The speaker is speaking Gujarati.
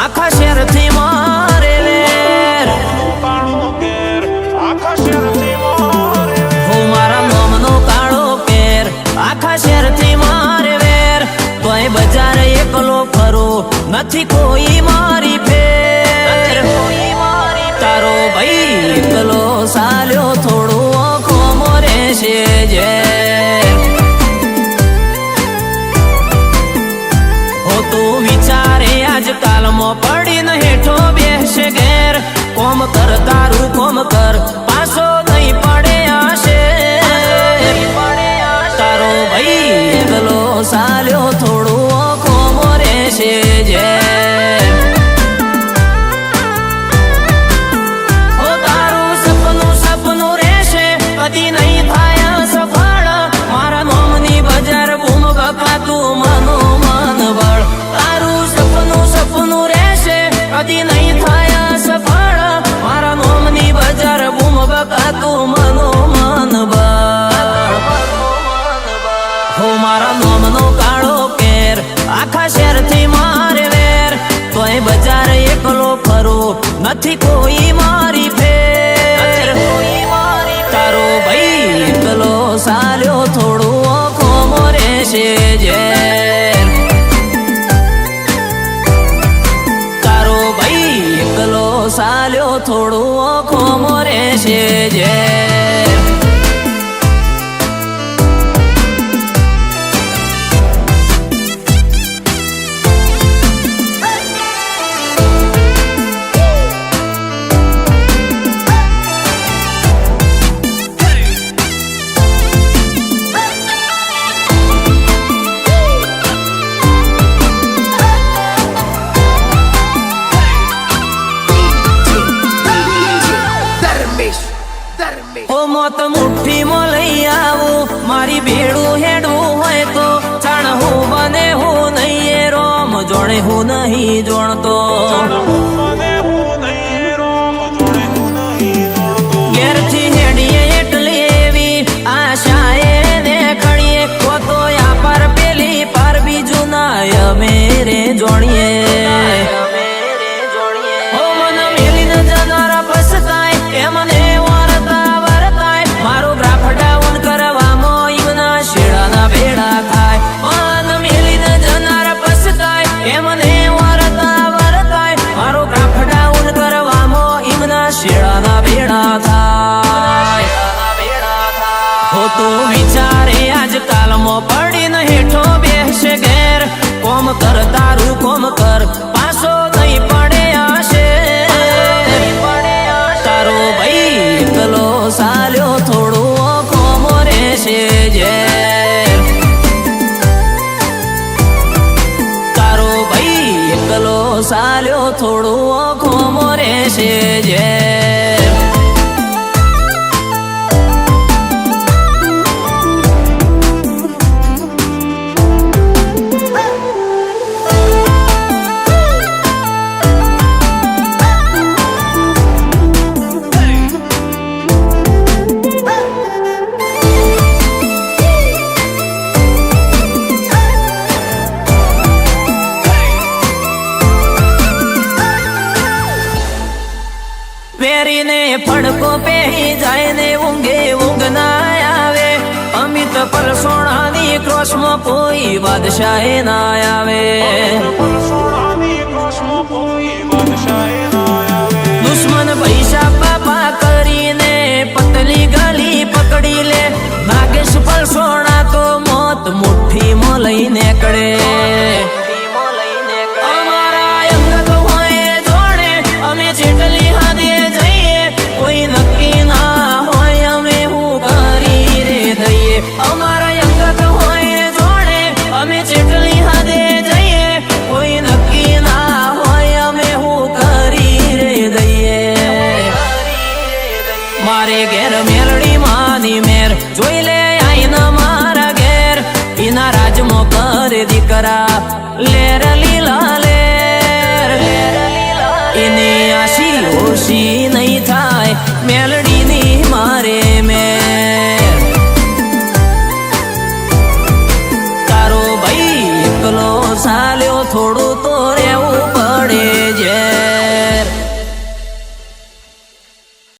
આખા શહેરથી મારે વેર હું મારા નોમનો કાળો કેર આખા શહેરથી મારે વેર તોય બજાર એકલો ફરો નથી કોઈ મારી ફેર તારો ભાઈ એકલો સાલ્યો થોડું આંખો મોરે છે ઝેર હો તું વિચારે આજકાલમાં પડીને હેઠો બેસે ઘેર કોમ કર તારું કોમ કર પાછો નહીં પડે આશે તારો ભાઈ એકલો સાલ્યો થોડું આંખો મોરે છે ઝેર હો તારું સપનું સપનું રહેશે કદી નહીં થાય સફળ મારા નોમની બજાર બૂમ બાપા તું મનો મન બળ તારું સપનું સપનું રહેશે કદી નહીં થાય સફળ મારા નોમની બજાર બૂમ બાપા તું મનો મન બળ હો મારા નોમનો કાળો કેર આખા શહેરથી મારે વેર તોય બજાર એકલો ફરો નથી કોઈ મારી ફેર તારો ભાઈ એકલો સાલ્યો થોડું આંખો મોરે છે ઝેર તારો ભાઈ એકલો સાલ્યો થોડું આંખો મોરે છે ઝેર મોત મુઠ્ઠીમાં લઈ આવું મારી ભેડું હેડવું હોય તો જાણ હું બને હું નહીં રોમ જોડે હું નહીં જોણતો ઘેરથી હેડીએ એટલે એવી આશા એને ખડીએ તો આ પર પેલી પર બીજું ના અમે રે જોણીએ હો મન મેલીને જનારા પસતાય એ મને મારો ગ્રાફ ડાઉન કરવામાં ઈમના શેડાના ભેડા ખાય મન મેલીને જનાર પસતાય એ મને વરતાય મારો ગ્રાફ ડાઉન કરવામાં ઈમના શેડાના ભેડા થાય હો તું વિચારે આજકાલમાં પડીને હેઠો બેસે ઘેર કોમ કર તારું કોમ કર પાછો નહીં પડે આશે તારો ભાઈ એકલો સાલ્યો થોડું આંખો મોરે છે ઝેર તારો ભાઈ એકલો સાલ્યો થોડું આંખો મોરે છે ઝેર પહેરીને ફડકો પહેરી જાય ને ઊંઘે ઊંઘ ના આવે અમિત પરસોણાની ક્રોસમાં કોઈ બાદશાહે ના આવે દુશ્મન પૈસા પાપા કરીને પતલી ગલી પકડી લે નાગેશ પરસોણા તો મોત મુઠ્ઠીમાં લઈને કડે અમારા અંગત હોય જોડે અમે જેટલી હાદે કોઈ નક્કી ના હોય અમે હું કરી રે દઈએ અમારા અંગત હોય જોડે અમે જેટલી હદે જઈએ કોઈ નક્કી ના હોય અમે હું કરી રે દઈએ મારે ઘેર મેલડી માની મેર જોઈ લે આઈના મારા ઘેર એના રાજમાં કરે દીકરા લેર લીલા લેર એની આશી ઓછી નહીં થાય મેલડીની મારે મેર તારો ભાઈ એકલો સાલ્યો થોડો